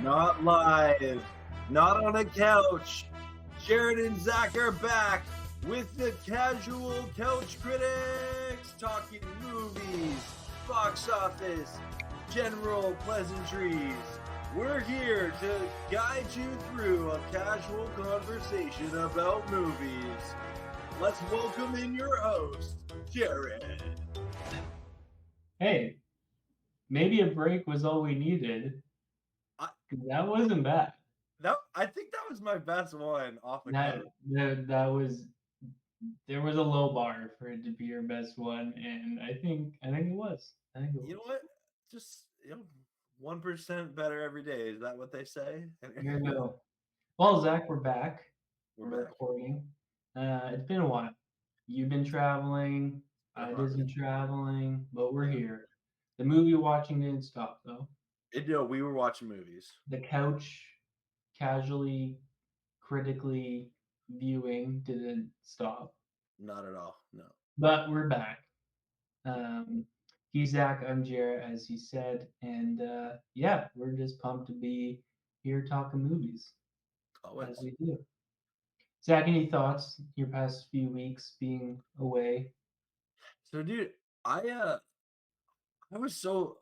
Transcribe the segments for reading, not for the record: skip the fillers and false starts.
Not live, not on a couch. Jarrett and Zach are back with the Casual Couch Critics, talking movies, box office, general pleasantries. We're here to guide you through a casual conversation about movies. Let's welcome in your host, Jarrett. Hey, maybe a break was all we needed. That wasn't bad. I think that was my best one off the That cuff. that was there was a low bar for it to be your best one, and I think it was. I think it You know was. what? Just 1% better every day. Is that what they say? Here we go. Well, Zach, we're back. We're We're back. recording. It's been a while. You've been traveling. I Uh-huh. did some traveling, but we're Yeah. here. The movie watching didn't stop though. We were watching movies. The couch casually, critically viewing didn't stop. Not at all. No. But we're back. Um, he's Zach, I'm Jarrett, as he said, and yeah, we're just pumped to be here talking movies as Always. we do. Zach, any thoughts your past few weeks being away? So, dude, I I was so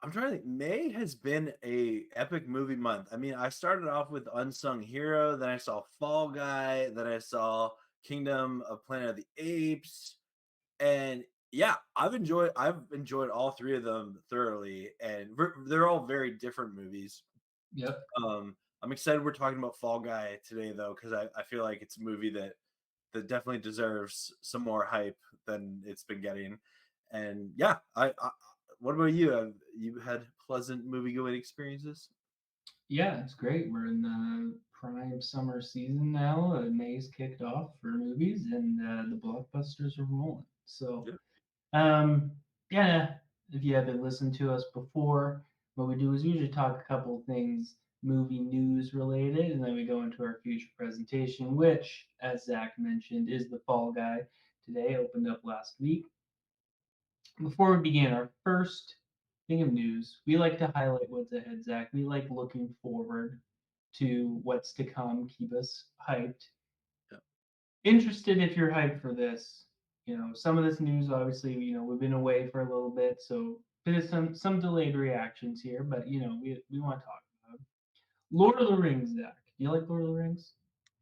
I'm trying to think. May has been a epic movie month. I mean, I started off with Unsung Hero, then I saw Fall Guy, then I saw Kingdom of Planet of the Apes, and yeah, I've enjoyed all three of them thoroughly, and they're all very different movies. Yep. I'm excited we're talking about Fall Guy today though, because I feel like it's a movie that definitely deserves some more hype than it's been getting. And yeah, I what about you? Have you had pleasant movie going experiences? Yeah, it's great. We're in the prime summer season now. May's kicked off for movies, and the blockbusters are rolling. So Yeah. Um, yeah, if you haven't listened to us before, what we do is usually talk a couple of things movie news related, and then we go into our future presentation, which, as Zach mentioned, is the Fall Guy. Today opened up last week. Before we begin our first thing of news, we like to highlight what's ahead, Zach. We like looking forward to what's to come, keep us hyped. Yeah. Interested if you're hyped for this. Some of this news, obviously, we've been away for a little bit, so there's some delayed reactions here, but we want to talk about it. Lord of the Rings, Zach. Do you like Lord of the Rings?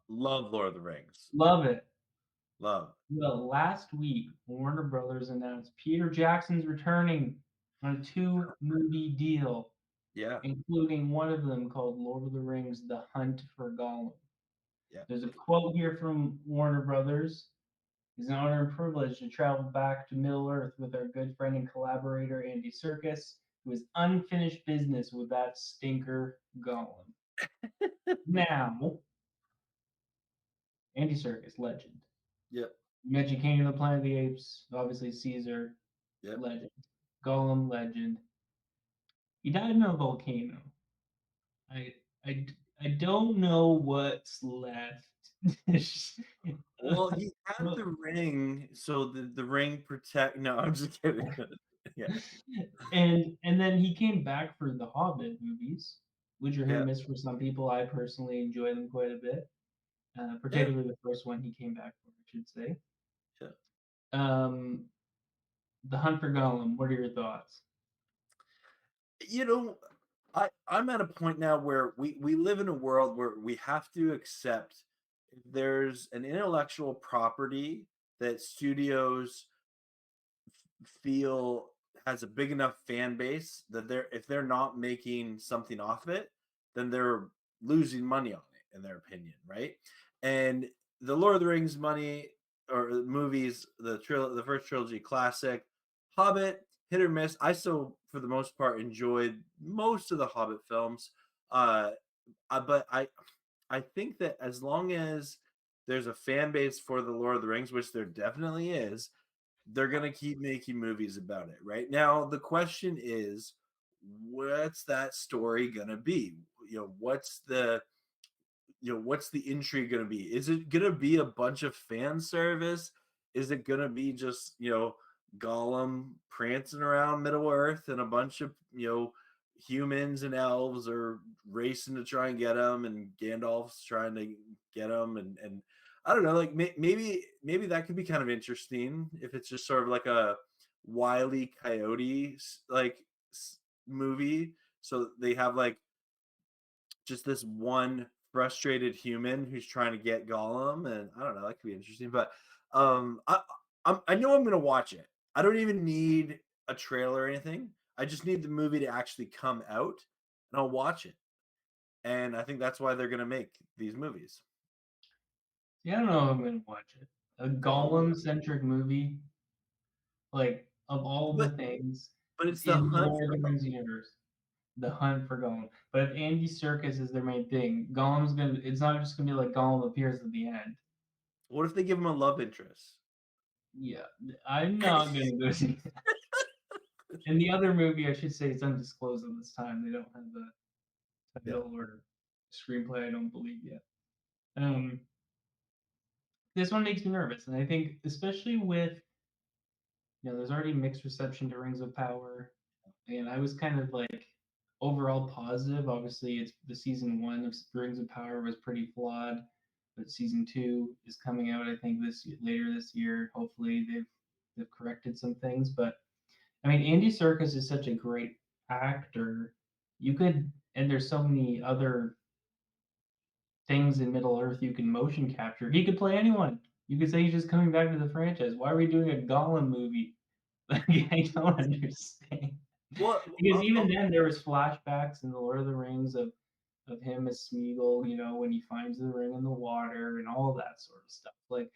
Love Lord of the Rings. Love it. Love. Well, last week, Warner Brothers announced Peter Jackson's returning on a two-movie deal, Yeah. including one of them called Lord of the Rings: The Hunt for Gollum. Yeah. There's a quote here from Warner Brothers. It's an honor and privilege to travel back to Middle Earth with our good friend and collaborator Andy Serkis, who has unfinished business with that stinker Gollum. Now, Andy Serkis, legend. Yep. You mentioned King of the Planet of the Apes, obviously Caesar, Yep. legend. Gollum, legend. He died in a volcano. I, I, I don't know what's left. Well, he had the ring, so the ring protect. No, I'm just kidding. Yeah. and then he came back for the Hobbit movies, which are hit or Yeah. miss for some people. I personally enjoy them quite a bit, Yeah. particularly the first one he came back for, I should say. Yeah. Um, the Hunt for Gollum. What are your thoughts? You know, I'm at a point now where we live in a world where we have to accept if there's an intellectual property that studios feel has a big enough fan base that if they're not making something off of it, then they're losing money on it, in their opinion, right? And the Lord of the Rings money or movies, the first trilogy classic, Hobbit, hit or miss. I still, for the most part, enjoyed most of the Hobbit films. Uh, but I think that as long as there's a fan base for the Lord of the Rings, which there definitely is, they're gonna keep making movies about it. Right now, the question is, what's that story gonna be? What's the intrigue gonna be? Is it gonna be a bunch of fan service? Is it gonna be just Gollum prancing around Middle Earth and a bunch of humans and elves are racing to try and get him, and Gandalf's trying to get him, and I don't know, like maybe that could be kind of interesting if it's just sort of like a Wile E. Coyote movie. So they have like just this one frustrated human who's trying to get Gollum, and I don't know, that could be interesting. But I know I'm gonna watch it. I don't even need a trailer or anything. I just need the movie to actually come out, and I'll watch it. And I think that's why they're gonna make these movies. Yeah, I don't know if I'm gonna watch it. A Oh, Gollum-centric movie, like, of all but the things but it's the in the hunt Lord of for the Rings Gollum. universe, the hunt for Gollum. But if Andy Serkis is their main thing, Gollum's gonna it's not just gonna be like Gollum appears at the end. What if they give him a love interest? Yeah, I'm not gonna go see that. And the other movie, I should say, it's undisclosed at this time. They don't have the Yeah. title or screenplay, I don't believe yet. Um, this one makes me nervous, and I think especially with there's already mixed reception to Rings of Power, and I was kind of like overall positive. Obviously, it's the season one of Rings of Power was pretty flawed, but season two is coming out. I think later this year. Hopefully, they've corrected some things. But I mean, Andy Serkis is such a great actor. You could, and there's so many other things in Middle Earth you can motion capture. He could play anyone. You could say he's just coming back to the franchise. Why are we doing a Gollum movie? Like, I don't understand. Well, Because even then, there was flashbacks in the Lord of the Rings of him as Smeagol, when he finds the ring in the water and all that sort of stuff. Like,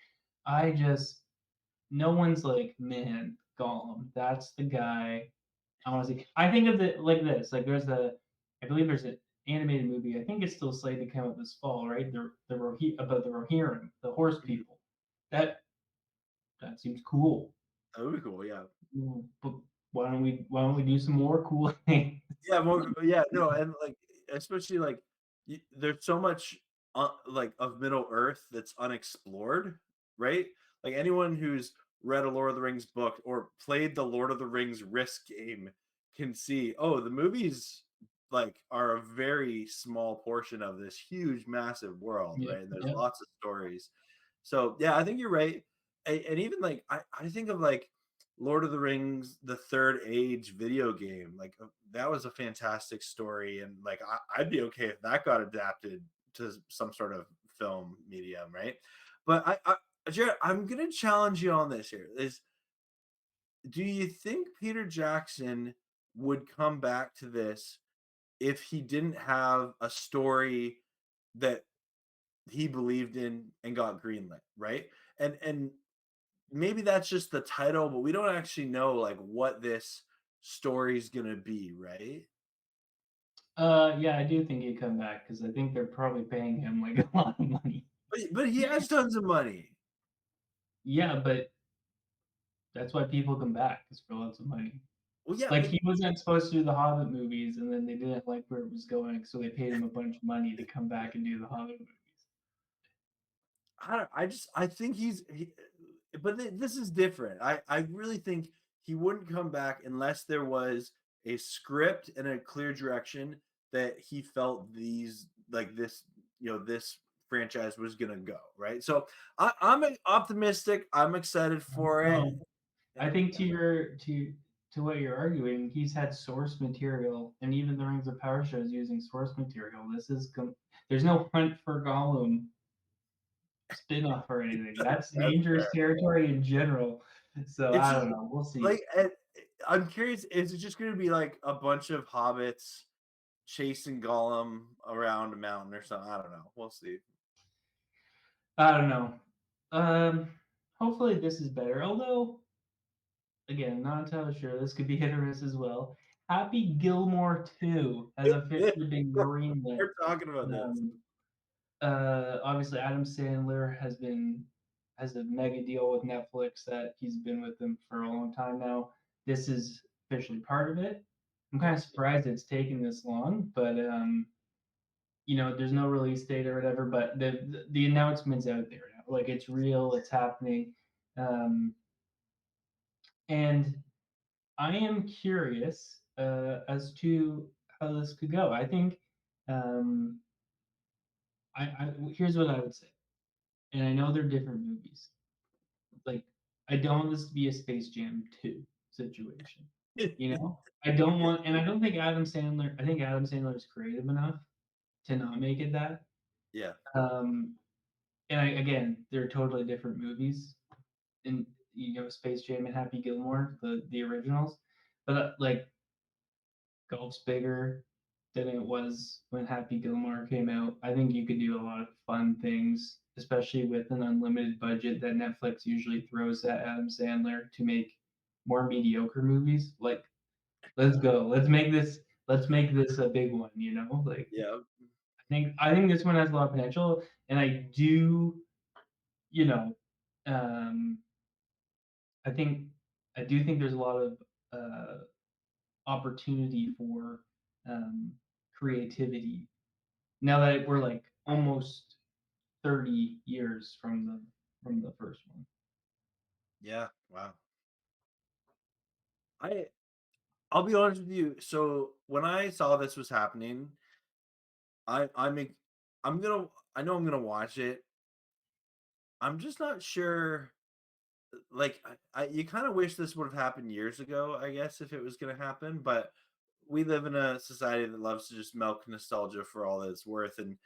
I just, no one's like, man, Gollum, that's the guy. I want to see. I think of it like this. Like, I believe there's an animated movie. I think it's still slated to come out this fall, right? About the Rohirrim, the horse people. That that seems cool. that would be cool. Yeah. But why don't we do some more cool things? Yeah, more yeah, no, and, like, especially, like, there's so much, like, of Middle Earth that's unexplored, right? Like, anyone who's read a Lord of the Rings book or played the Lord of the Rings Risk game can see, oh, the movies, like, are a very small portion of this huge, massive world, Yep, right? And there's yep. lots of stories. So, yeah, I think you're right, and even, like, I think of, like, Lord of the Rings, the Third Age video game, like that was a fantastic story, and like I'd be okay if that got adapted to some sort of film medium, right? But Jared, I'm gonna challenge you on this here. Is do you think Peter Jackson would come back to this if he didn't have a story that he believed in and got greenlit, right? And maybe that's just the title, but we don't actually know like what this story's gonna be, right? Yeah, I do think he'd come back because I think they're probably paying him like a lot of money. But he has tons of money. Yeah, but that's why people come back is for lots of money. Well, yeah, Like but he wasn't supposed to do the Hobbit movies, and then they didn't like where it was going, so they paid him a bunch of money to come back and do the Hobbit movies. I don't, I just I think but this is different. I really think he wouldn't come back unless there was a script and a clear direction that he felt these like this this franchise was gonna go right. So I'm optimistic. I'm excited for it. No, I think to what you're arguing, he's had source material, and even the Rings of Power show is using source material. There's no Hunt for Gollum spin-off or anything. That's That's dangerous fair. territory in general. So It's I just don't know. We'll see. like I'm curious. Is it just gonna be like a bunch of hobbits chasing Gollum around a mountain or something? I don't know. We'll see. I don't know. Um, Hopefully this is better. Although, again, not entirely sure. This could be hit or miss as well. Happy Gilmore 2 has officially been greenlit. We're talking about this. Um, Obviously Adam Sandler has a mega deal with Netflix that he's been with them for a long time now. This is officially part of it. I'm Yeah. kind of surprised it's taken this long, but there's no release date or whatever, but the announcement's out there now. Like it's real, it's happening. Um, and I am curious as to how this could go. I think um, here's what I would say, and I know they're different movies. Like, I don't want this to be a Space Jam 2 situation. You know? I don't want, and I don't think Adam Sandler, I think Adam Sandler is creative enough to not make it that. Yeah. Um, and again, they're totally different movies. And Space Jam and Happy Gilmore, the originals. But like, golf's bigger than it was when Happy Gilmore came out. I think you could do a lot of fun things, especially with an unlimited budget that Netflix usually throws at Adam Sandler to make more mediocre movies. Like, let's go. Let's make this a big one, Like, Yeah. I think this one has a lot of potential, and you know, um I think I do think there's a lot of uh opportunity for um, creativity now that we're like almost 30 years from the first one. Yeah. Wow. I I'll be honest with you. So when I saw this was happening, I'm gonna I know I'm gonna watch it. I'm just not sure. Like you kind of wish this would have happened years ago, I guess, if it was gonna happen. But we live in a society that loves to just milk nostalgia for all that it's worth. And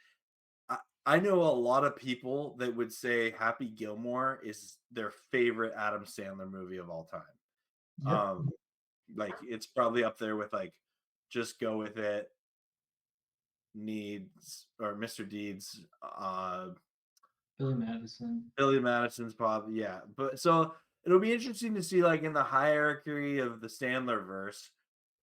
I, I know a lot of people that would say Happy Gilmore is their favorite Adam Sandler movie of all time. Yep. Like it's probably up there with like Just Go With It, Needs or Mr. Deeds, Billy Madison. Billy Madison's probably yeah. But so it'll be interesting to see like in the hierarchy of the Sandler verse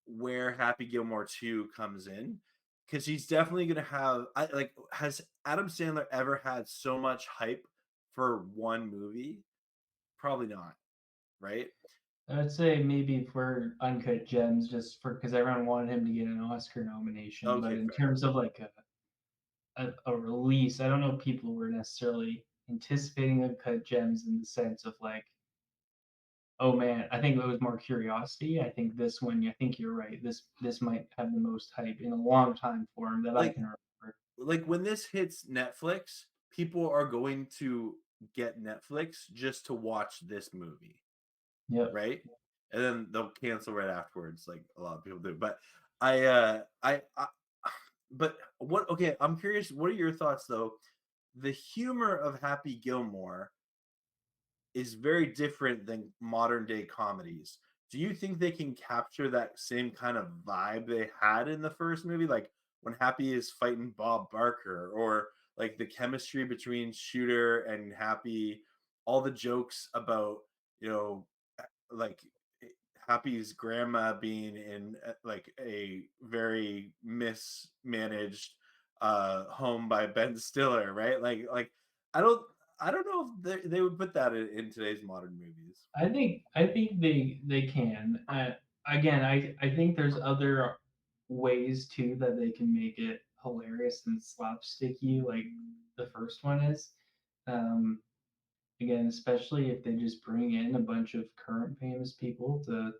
where Happy Gilmore 2 comes in. Because he's definitely gonna have like has Adam Sandler ever had so much hype for one movie? Probably not, right? I would say maybe for Uncut Gems, just for because everyone wanted him to get an Oscar nomination. But Okay, in fair. terms of like a release, I don't know if people were necessarily anticipating Uncut Gems in the sense of like, oh man, I think it was more curiosity. I think this one, I think you're right. This might have the most hype in a long time for him that I Like can remember. like when this hits Netflix, people are going to get Netflix just to watch this movie, Yep. right? And then they'll cancel right afterwards, like a lot of people do. But I but what? Okay, I'm curious. What are your thoughts though? The humor of Happy Gilmore is very different than modern day comedies. Do you think they can capture that same kind of vibe they had in the first movie? Like when Happy is fighting Bob Barker, or like the chemistry between Shooter and Happy, all the jokes about, you know, like Happy's grandma being in like a very mismanaged home by Ben Stiller, right? I don't I don't know if they would put that in today's modern movies. I think they can. Again, I think there's other ways too that they can make it hilarious and slapsticky, like the first one is. Um, Again, especially if they just bring in a bunch of current famous people to,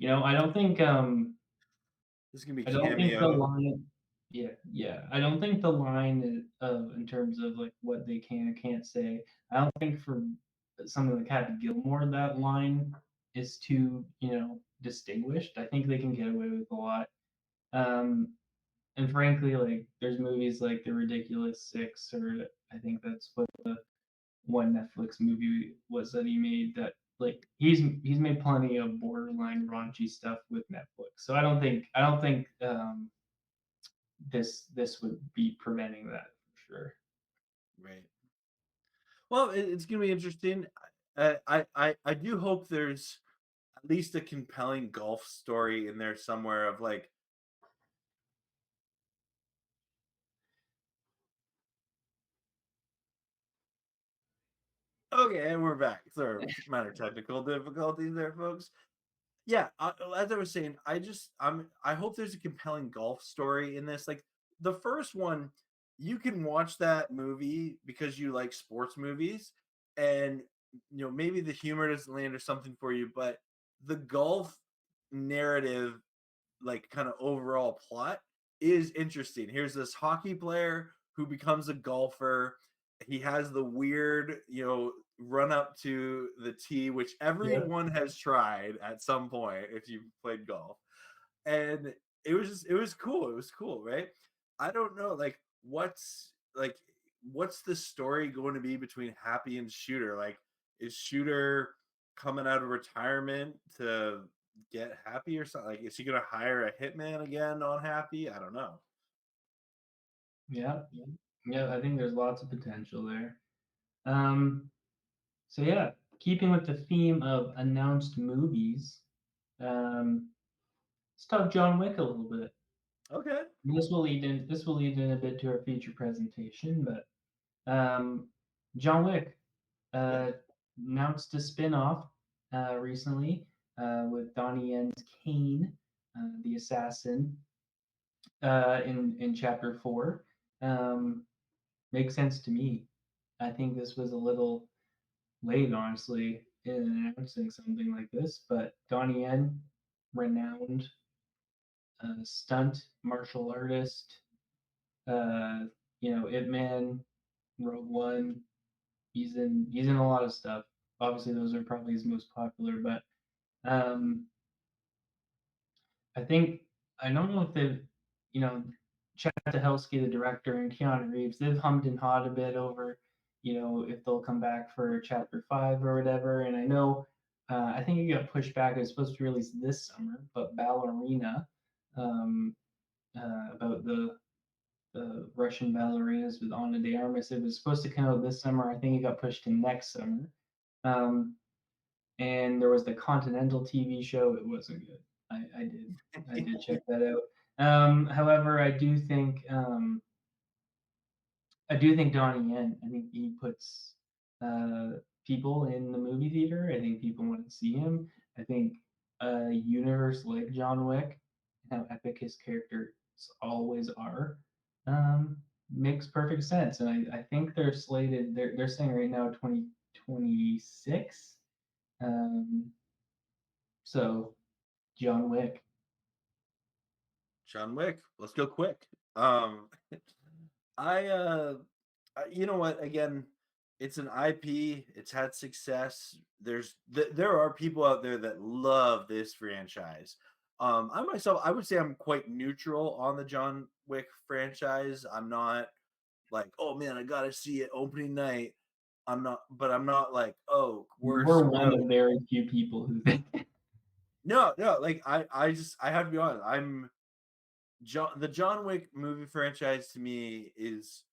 I don't think This is gonna be I don't think the cameo. line yeah, yeah. I don't think the line of in terms of like what they can or can't say. I don't think for something like Happy Gilmore that line is too, distinguished. I think they can get away with a lot. Um, and frankly, like there's movies like The Ridiculous Six, or I think that's what the one Netflix movie was that he made that like he's made plenty of borderline raunchy stuff with Netflix. So I don't think this would be preventing that for sure. Right. Well, it's gonna be interesting. I do hope there's at least a compelling golf story in there somewhere of like, okay, and we're back. Sorry, minor technical difficulties there, folks. Yeah, as I was saying, I hope there's a compelling golf story in this. Like the first one, you can watch that movie because you like sports movies, and maybe the humor doesn't land or something for you, but the golf narrative like kind of overall plot is interesting. Here's this hockey player who becomes a golfer. He has the weird, run up to the tee, which Yep. everyone has tried at some point if you've played golf. And it was cool. It was cool, right? I don't know, what's the story going to be between Happy and Shooter? Like, is Shooter coming out of retirement to get Happy or something? Like, is he going to hire a hitman again on Happy? I don't know. Yeah. Yeah. I think there's lots of potential there. Um, so yeah, keeping with the theme of announced movies, um, let's talk John Wick a little bit. Okay. This will lead in a bit to our feature presentation, but John Wick Yeah. uh, announced a spin-off recently with Donnie Yen's Kane, the assassin, in chapter 4. Um, Makes sense to me. I think this was a little late, honestly, in announcing something like this, but Donnie Yen, renowned stunt martial artist, uh, Ip Man, Rogue One. He's in a lot of stuff. Obviously, those are probably his most popular, but um, I think I don't know if they've, you know, Chad Stahelski, the director, and Keanu Reeves, they've hummed and hawed a bit over, if they'll come back for Chapter 5 or whatever. And I know, I think it got pushed back. It was supposed to release this summer, but Ballerina, um, about the Russian ballerinas with Ana de Armas, it was supposed to come out this summer. I think it got pushed to next summer. Um, and there was the Continental TV show. It wasn't good. I did check that out. However, I do think Donnie Yen. I think he puts people in the movie theater. I think people want to see him. I think a universe like John Wick, how epic his characters always are, makes perfect sense. And I think they're slated. They're saying right now 2026. Um, so John Wick. John Wick. Let's go quick. Um, I you know what? Again, it's an IP. It's had success. There are people out there that love this franchise. I myself, I would say I'm quite neutral on the John Wick franchise. I'm not like, oh man, I gotta see it opening night. I'm not like, oh, We're worst one movie. of very few people who think. No, no, like I have to be honest. The John Wick movie franchise to me is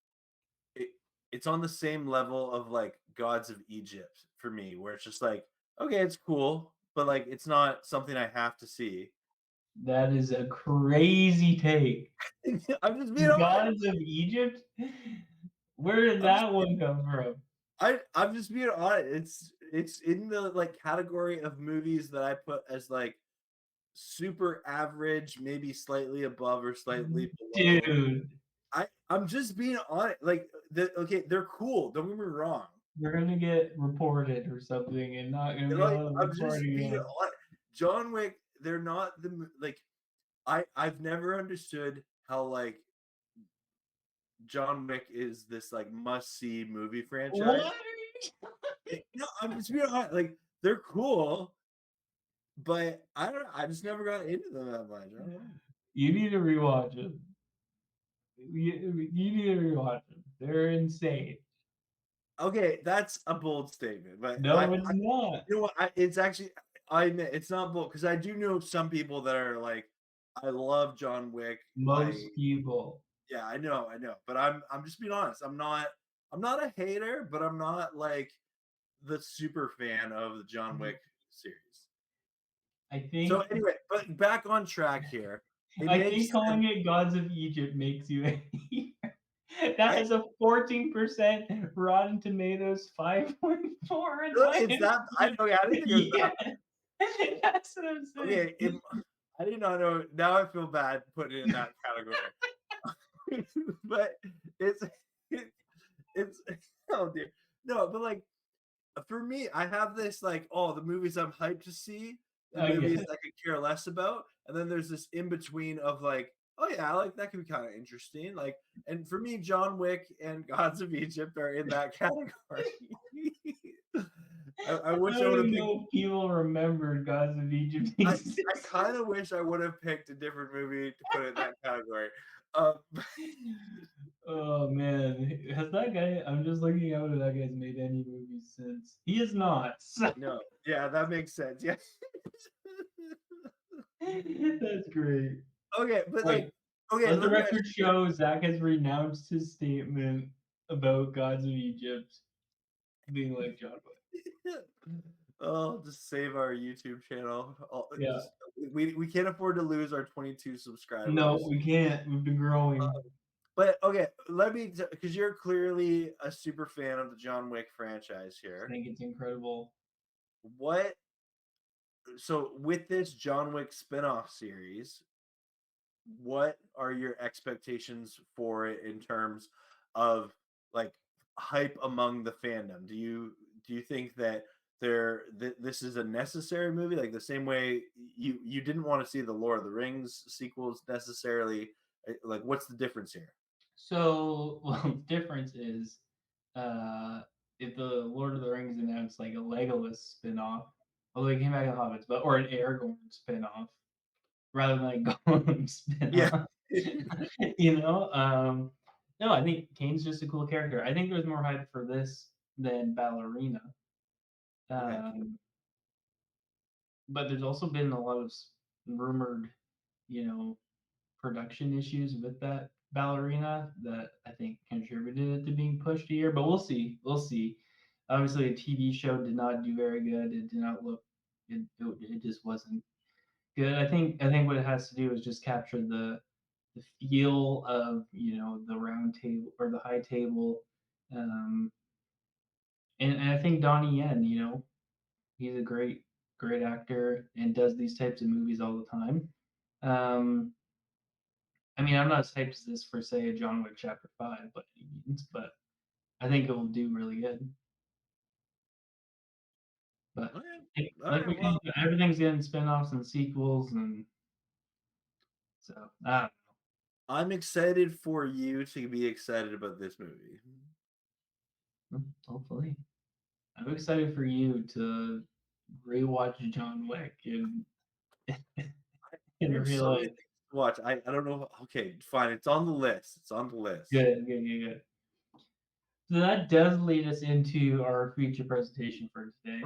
it, it's on the same level of like Gods of Egypt for me, where it's just like, okay, it's cool, but like it's not something I have to see. That is a crazy take. I'm just being honest. Gods of Egypt? Where did I'm just that one come from? I'm just being honest. It's in the like category of movies that I put as like super average, maybe slightly above or slightly below. Dude, I'm just being honest. Like okay, they're cool. Don't get me wrong. we're gonna get reported or something and not gonna And, be like, able to I'm just record being again. hon John Wick, they're not like, I've never understood how, like, John Wick is this, like, must-see movie franchise. What? No, I'm just being honest, like, they're cool, but I don't know, I just never got into them that much, I don't know. You need to rewatch them. You need to rewatch them. They're insane. Okay, that's a bold statement, but No, it's not. you know what, it's actually I admit it's not bold because I do know some people that are like, "I love John Wick, I." Most people. Yeah, I know. But I'm just being honest. I'm not a hater, but I'm not like the super fan of the John Wick series. I So think anyway, but back on track here. It I makes think calling sense. it Gods of Egypt makes you a hater. That I has a 14% Rotten Tomatoes, 5.4 in my it's that I opinion. okay, I didn't think it was Yeah, that that's what I'm bad. saying. Okay, I did not know. Now I feel bad putting it in that category. But it's it, it's oh dear. No, but like for me, I have this like, oh, the movies I'm hyped to see. the I movies get I could care less about, and then there's this in between of like, oh yeah, like that could be kind of interesting. Like, and for me, John Wick and Gods of Egypt are in that category. I I wish I don't would have even picked. know if people remembered Gods of Egypt I exists. kind of wish I would have picked a different movie to put in that category. Oh man, has that guy? I'm just looking out if that guy's made any movies since. He is not. So No, yeah, that makes sense. Yeah. that's great. Okay, but like, Wait, okay, let the let me ask record you show Zach has renounced his statement about Gods of Egypt being like John Wick. this. Oh, just save our YouTube channel. Yeah. Just we can't afford to lose our 22 No, subscribers. we can't. We've been growing. But okay, let me because you're clearly a super fan of the John Wick franchise I here. think it's incredible. What so with this John Wick spin-off series, what are your expectations for it in terms of like hype among the fandom? Do you think that this is a necessary movie, like the same way you didn't want to see the Lord of the Rings sequels necessarily? Like, what's the difference here? So, well, the difference is, uh, if the Lord of the Rings announced like a Legolas spin-off, although he came back in Hobbits, but or an Aragorn spin-off rather than like Gollum Yeah. spin-off, you know. No, I think Kane's just a cool character. I think there's more hype for this than Ballerina. Okay. Um, but there's also been a lot of rumored, you know, production issues with that ballerina that I think contributed to being pushed a year. But we'll see. We'll see. Obviously, a TV show did not do very good. It did not look. It just wasn't good. I think what it has to do is just capture the feel of the round table or the high table, um, and I think Donnie Yen. He's a great actor and does these types of movies all the time. Um, I mean, I'm not as hyped as this for say a John Wick Chapter 5, but I think it will do really good. But Okay. All like right. we can, Well, everything's getting spin-offs and sequels, and so I'm excited for you to be excited about this movie. hopefully, I'm excited for you to rewatch John Wick in I in have real so many life. things to watch. I don't know. Okay, fine. It's on the list. It's on the list. Good, good, good, good. So that does lead us into our feature presentation for today.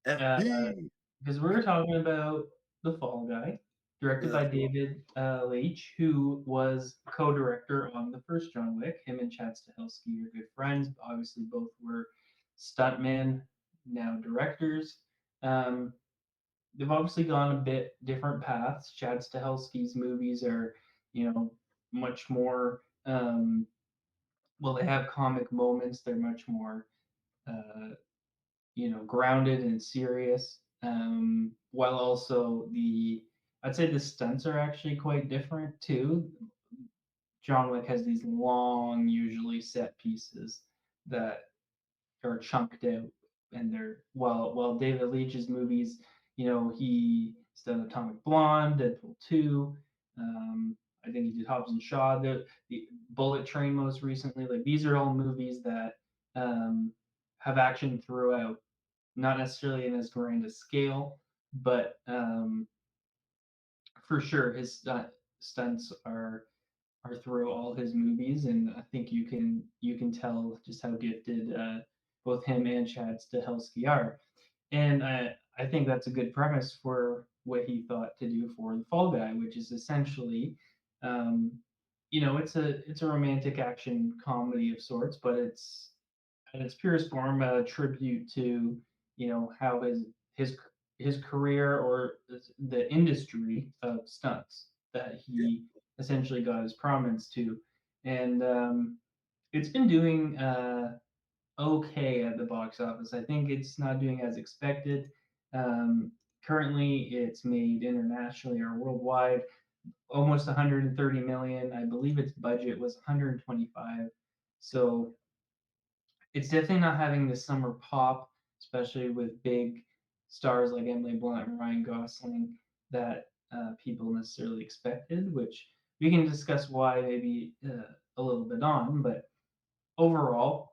FP. Because we're talking about The Fall Guy, directed by That's cool. David Leitch, who was co-director on the first John Wick. Him and Chad Stahelski are good friends. Obviously, both were stuntmen, now directors. Um, they've obviously gone a bit different paths. Chad Stahelski's movies are, much more. Well, they have comic moments. They're much more uh, grounded and serious. While also I'd say the stunts are actually quite different too. John Wick has these long, usually set pieces that are chunked out, and they're while David Leitch's movies, he's done Atomic Blonde, Deadpool 2. I think he did Hobbs and Shaw, the Bullet Train most recently. Like these are all movies that have action throughout, not necessarily in as grand a scale, but for sure his stunts are through all his movies, and I think you can tell just how gifted both him and Chad Stahelski are, and I think that's a good premise for what he thought to do for the Fall Guy, which is essentially, um, it's a romantic action comedy of sorts, but it's at its purest form a tribute to how his his career or the industry of stunts that Yeah. he essentially got his prominence to, and it's been doing okay at the box office. I think it's not doing as expected. Um, Currently, it's made internationally or worldwide almost 130 million. I believe its budget was 125. So it's definitely not having the summer pop, especially with big stars like Emily Blunt and Ryan Gosling that people necessarily expected, which we can discuss why maybe a little bit on. But overall,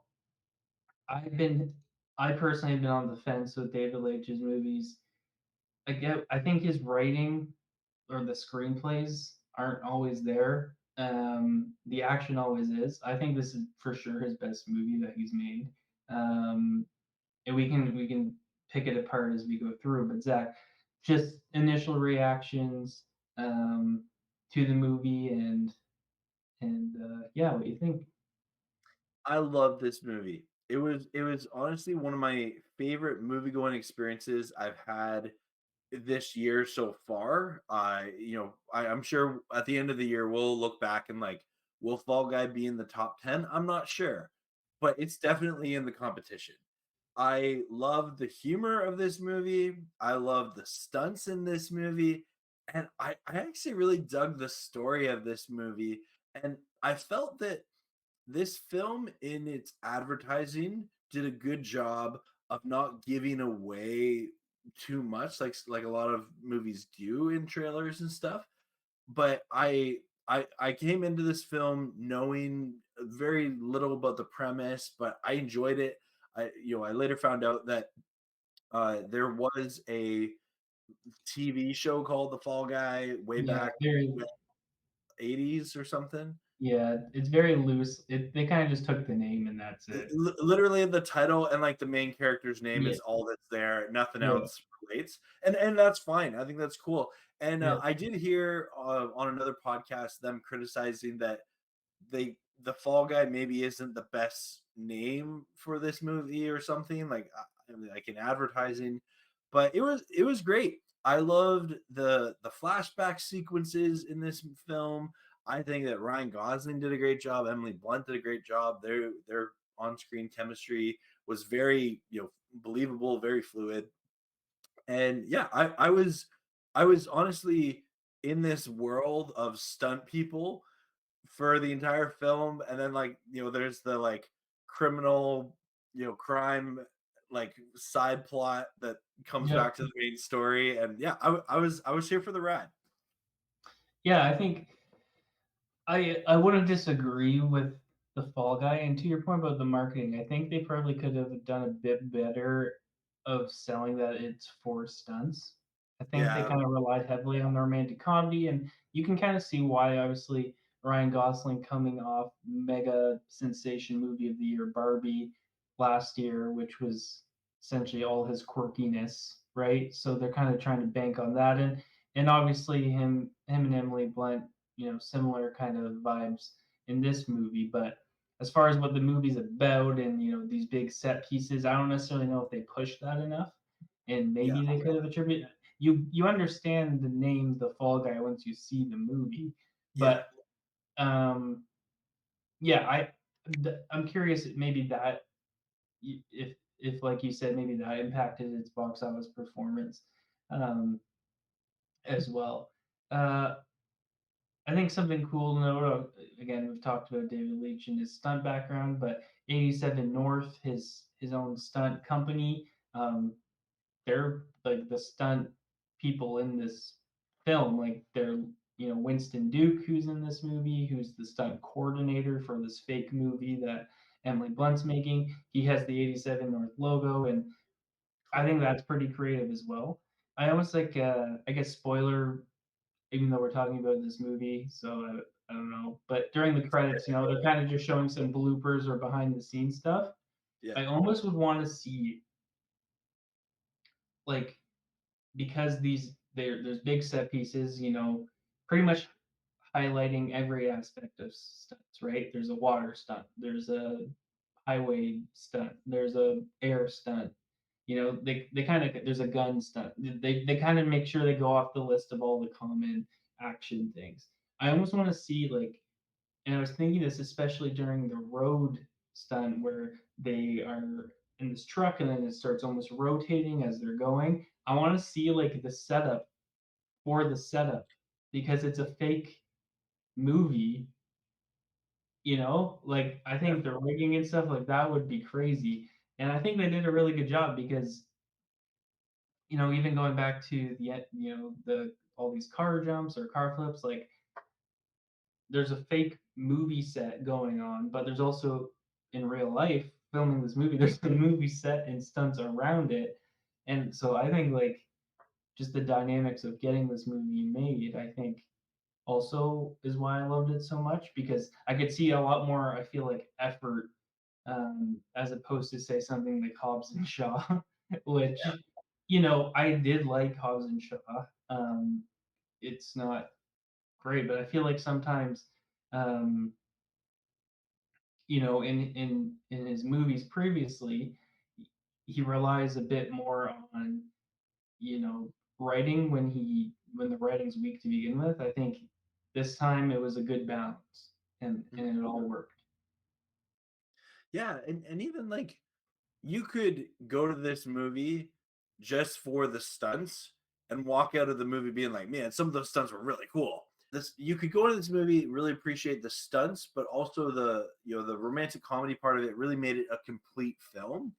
I've been I personally have been on the fence with David Lynch's movies. I think his writing or the screenplays aren't always there. The action always is. I think this is for sure his best movie that he's made. Um, and we can pick it apart as we go through. But Zach, just initial reactions to the movie and yeah, what do you think? I love this movie. It was honestly one of my favorite movie going experiences I've had this year so far. I'm sure at the end of the year we'll look back and like, will Fall Guy be in the top 10? I'm not sure, but it's definitely in the competition. I love the humor of this movie. I love the stunts in this movie. And I actually really dug the story of this movie. And I felt that this film in its advertising did a good job of not giving away too much like a lot of movies do in trailers and stuff. But I came into this film knowing very little about the premise, but I enjoyed it. I later found out that there was a TV show called The Fall Guy way Yeah, back very in the 80s or something. yeah, it's very loose. They kind of just took the name and that's Li it. literally the title and, like, the main character's name Yeah, is all that's there, nothing yeah, else relates, and that's fine, I think that's cool, and, yeah, I did hear, on another podcast them criticizing that the Fall Guy maybe isn't the best name for this movie or something, like in advertising, but it was great. I loved the flashback sequences in this film. I think that Ryan Gosling did a great job. Emily Blunt did a great job. Their on-screen chemistry was very, believable, very fluid. And yeah, I was honestly in this world of stunt people for the entire film, and then there's the criminal, crime side plot that comes yeah. back to the main story, and yeah, I was here for the ride. Yeah, I think I wouldn't disagree with the Fall Guy, and to your point about the marketing, I think they probably could have done a bit better of selling that it's for stunts. I think they Yeah, kind of relied heavily on the romantic comedy, and you can kind of see why. Obviously, Ryan Gosling coming off mega sensation movie of the year Barbie last year, which was essentially all his quirkiness, right? So they're kind of trying to bank on that, and obviously him and Emily Blunt, similar kind of vibes in this movie. But as far as what the movie's about and these big set pieces, I don't necessarily know if they pushed that enough. And yeah, maybe they could have attributed you understand the name the Fall Guy once you see the movie. yeah, But um yeah, I'm curious maybe that if like you said, maybe that impacted its box office performance um as well. Uh I think something cool to note, again, we've talked about David Leitch and his stunt background, but 87 North, his own stunt company, they're like the stunt people in this film. Like they're, Winston Duke, who's in this movie, who's the stunt coordinator for this fake movie that Emily Blunt's making. He has the 87 North logo, and I cool. think that's pretty creative as well. I almost like, I guess, spoiler even though we're talking about this movie. So I don't know. But during the credits, they're kind of just showing some bloopers or behind the scenes stuff. Yeah, I almost would want to see like because there's big set pieces, pretty much highlighting every aspect of stunts, right? There's a water stunt, there's a highway stunt, there's a air stunt. They kind of there's a gun stunt. They kind of make sure they go off the list of all the common action things. I almost want to see like, and I was thinking this especially during the road stunt where they are in this truck and then it starts almost rotating as they're going. I want to see like the setup for the setup because it's a fake movie. Like I yeah, think the rigging and stuff like that would be crazy. And I think they did a really good job because even going back to the all these car jumps or car flips, like there's a fake movie set going on, but there's also in real life filming this movie, there's a movie set and stunts around it. And so I think like just the dynamics of getting this movie made, I think also is why I loved it so much because I could see a lot more, I feel like, effort as opposed to say something like Hobbs and Shaw, which I did like Hobbs and Shaw. It's not great, but I feel like sometimes um, in his movies previously, he relies a bit more on you know writing when the writing's weak to begin with. I think this time it was a good balance, and it all worked. Yeah, and even like you could go to this movie just for the stunts and walk out of the movie being like, man, some of those stunts were really cool. This you could go to this movie, really appreciate the stunts, but also the romantic comedy part of it really made it a complete film.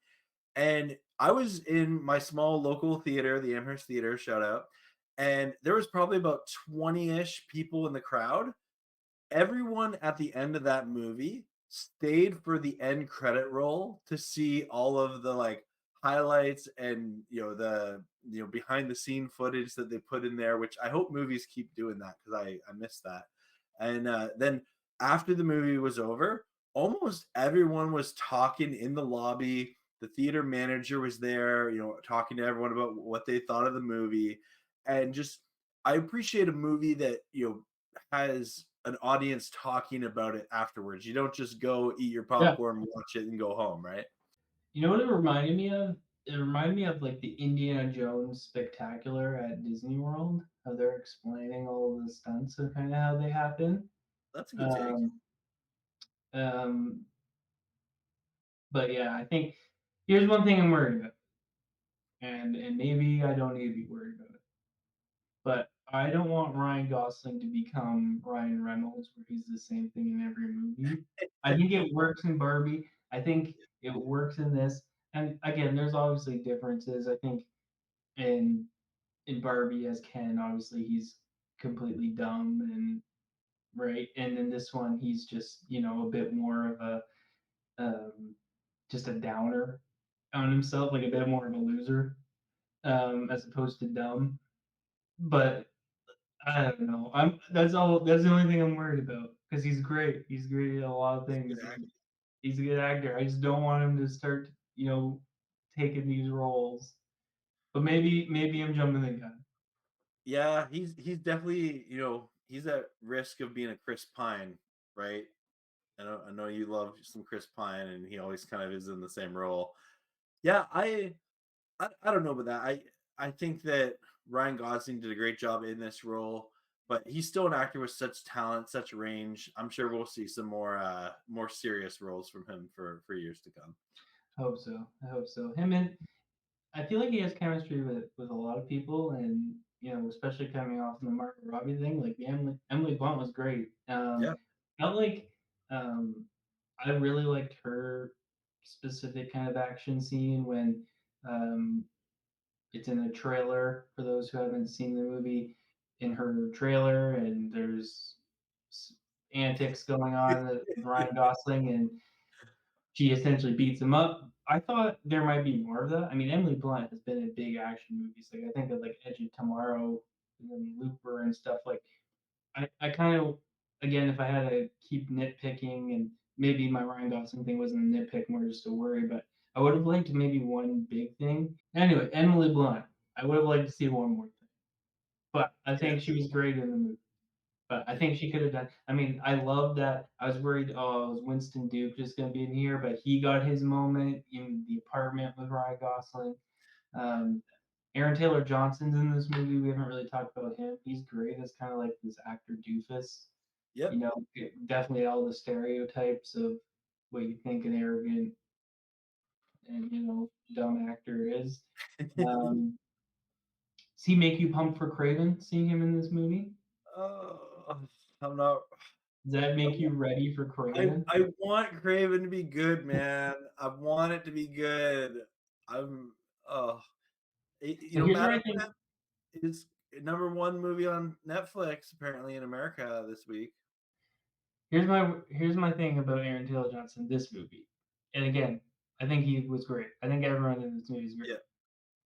And I was in my small local theater, the Amherst Theater, shout out, and there was probably about 20-ish people in the crowd. Everyone at the end of that movie stayed for the end credit roll to see all of the like highlights and the behind the scene footage that they put in there, which I hope movies keep doing that because I missed that. And then after the movie was over, almost everyone was talking in the lobby. The theater manager was there, talking to everyone about what they thought of the movie. And just I appreciate a movie that has an audience talking about it afterwards. You don't just go eat your Yeah. popcorn, watch it, and go home, right? You know what it reminded me of? It reminded me of like the Indiana Jones spectacular at Disney World, how they're explaining all of the stunts and kind of how they happen. That's a good take. Um, um, but yeah, I think here's one thing I'm worried about, and maybe I don't need to be worried about it, but I don't want Ryan Gosling to become Ryan Reynolds, where he's the same thing in every movie. I think it works in Barbie. I think it works in this. And again, there's obviously differences. I think in Barbie as Ken, obviously he's completely dumb and right. And in this one, he's just a bit more of a just a downer on himself, like a bit more of a loser, as opposed to dumb. But I don't know. I'm that's all. That's the only thing I'm worried about because he's great. He's great at a lot of He's a good things, and actor. he's a good actor. I just don't want him to start, taking these roles. But maybe I'm jumping the gun. Yeah, he's definitely he's at risk of being a Chris Pine, right? I know you love some Chris Pine, and he always kind of is in the same role. Yeah, I don't know about that. I think that Ryan Gosling did a great job in this role, but he's still an actor with such talent, such range. I'm sure we'll see some more serious roles from him for years to come. Hope so. I hope so. Him and I feel like he has chemistry with a lot of people, and especially coming off the Margot Robbie thing. Like the Emily Blunt was great. Yeah. Felt like um, I really liked her specific kind of action scene when um, it's in the trailer for those who haven't seen the movie. In her trailer, and there's antics going on with Ryan Gosling, and she essentially beats him up. I thought there might be more of that. I mean, Emily Blunt has been in big action movies. Like I think of like Edge of Tomorrow and then Looper and stuff. Like I kind of again, if I had to keep nitpicking, and maybe my Ryan Gosling thing wasn't a nitpick, more just a worry, but I would have liked maybe one big thing. Anyway, Emily Blunt. I would have liked to see one more thing, but I Yeah. think she was great in the movie. But I think she could have done. I mean, I love that. I was worried, oh, is Winston Duke just going to be in here? But he got his moment in the apartment with Ryan Gosling. Um, Aaron Taylor Johnson's in this movie. We haven't really talked about him. He's great as kind of like this actor doofus. Yep. Definitely all the stereotypes of what you think an arrogant and dumb actor is. Um, does he make you pump for Craven? Seeing him in this movie, Oh, I'm not. does that make you ready for I Craven? I want Craven to be good, man. I want it to be good. I'm. Oh, You So know, here's where Madam I think Web is #1 movie on Netflix apparently in America this week. here's my thing about Aaron Taylor Johnson, this movie. And again, I think he was great. I think everyone in this movie is great. Yeah,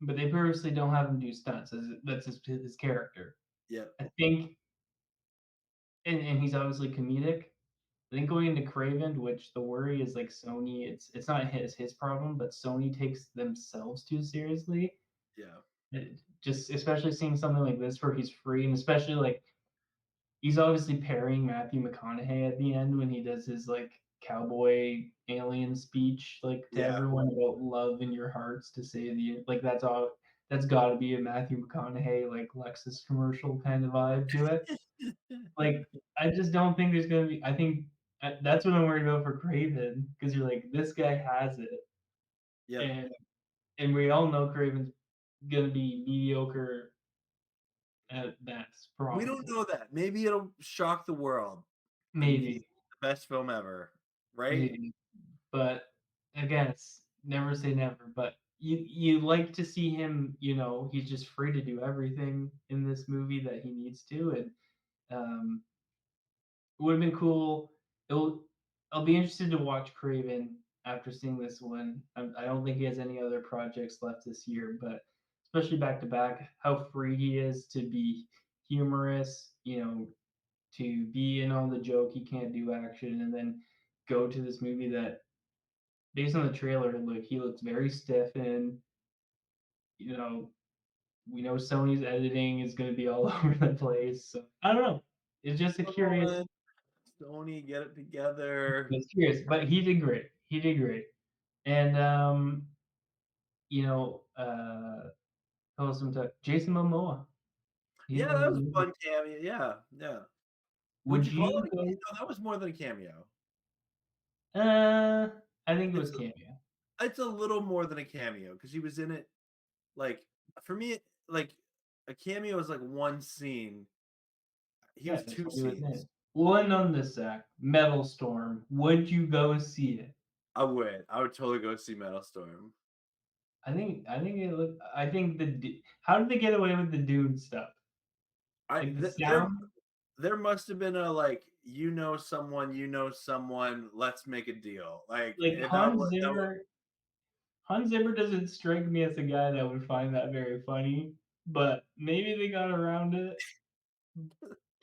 But they purposely don't have him do stunts. That's his character. yeah, I think, and he's obviously comedic. I think going into Craven, which the worry is like Sony, it's not his problem, but Sony takes themselves too seriously. yeah, Just especially seeing something like this where he's free, and especially like he's obviously parrying Matthew McConaughey at the end when he does his like cowboy alien speech like to yeah. everyone about love in your hearts to save you. Like that's all. That's got to be a Matthew McConaughey like Lexus commercial kind of vibe to it. Like I just don't think there's gonna be. I think that's what I'm worried about for Craven because you're like this guy has it, Yep. and we all know Craven's gonna be mediocre at best, We don't probably. know that. Maybe it'll shock the world and be Maybe, the best film ever, right? maybe. But again, it's never say never. But you like to see him. He's just free to do everything in this movie that he needs to, and it would have been cool. It'll. I'll be interested to watch Craven after seeing this one. I don't think he has any other projects left this year, but especially back to back, how free he is to be humorous. To be in on the joke, he can't do action, and then go to this movie that based on the trailer, like he looks very stiff and you know, we know Sony's editing is gonna be all over the place. So I don't know. It's just a Come curious on, Sony, get it together. it's curious. But he did great. He did great. And you know, who else am I talking? Jason Momoa. He's Yeah, in that the was a movie. fun cameo. Yeah, yeah. Would Would you call you it a go no, that was more than a cameo. uh I think it was It's cameo. it's a little more than a cameo because he was in it. Like for me, like a cameo is like one scene. He Yeah, was that's two what he was in. scenes. We'll end on this, Zach. Metal Storm. Would you go see it? I would. I would totally go see Metal Storm. I think it looked. I think how did they get away with the Dune stuff? I Like the th- there sound, there must have been a like you know someone, let's make a deal. Like like if that was that was, Hans Zimmer doesn't strike me as a guy that would find that very funny, but maybe they got around it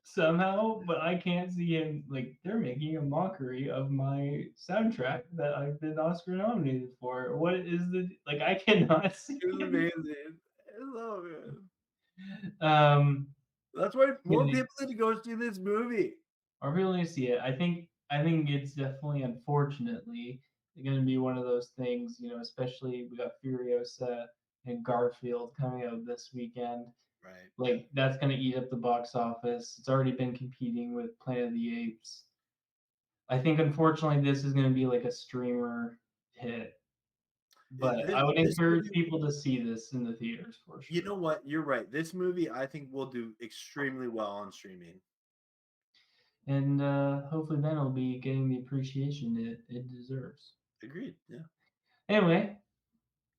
somehow. But I can't see him like they're making a mockery of my soundtrack that I've been Oscar nominated for. What is the like? I cannot see it was him. amazing. It's so good. Um, That's why more Kidding. people need to go see this movie. I really see it. I think it's definitely unfortunately going to be one of those things, especially we got Furiosa and Garfield coming out this weekend. Right. Like that's going to eat up the box office. It's already been competing with Planet of the Apes. I think unfortunately this is going to be like a streamer hit, but I would This encourage movie, people to see this in the theaters for you sure. know what? You're right. This movie, I think, will do extremely well on streaming. And hopefully then it'll be getting the appreciation it deserves. Agreed. Yeah. Anyway,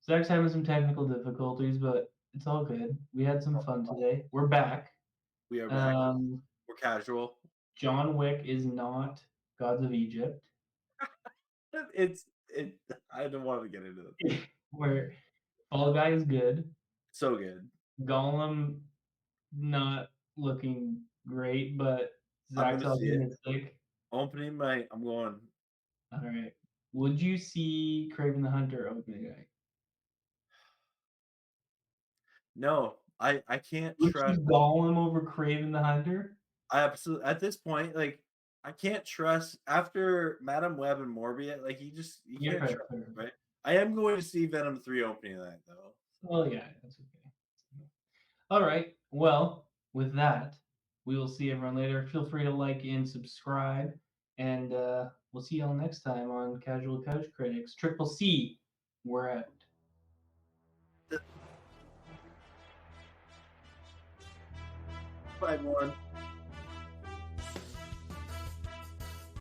Zach's having some technical difficulties, but it's all good. We had some fun today. We're back. We are back. Um, We're casual. John Wick is not Gods of Egypt, It's it. I don't want to get into the thing. where Fall Guy is good. So good. Gollum not looking great, but I'm Zach's gonna see it. optimistic. Opening night. I'm going. All right. Would you see Craven the Hunter opening night? No, I can't Would you trust. Gollum over Craven the Hunter? I absolutely at this point, like I can't trust after Madam Web and Morbius. Like you Yeah, can't fair, trust, fair. right? I am going to see Venom 3 opening night though. Oh yeah, that's okay. All right. Well, with that, we will see everyone later. Feel free to like and subscribe, and we'll see y'all next time on Casual Couch Critics. Triple C, we're out. Bye, everyone.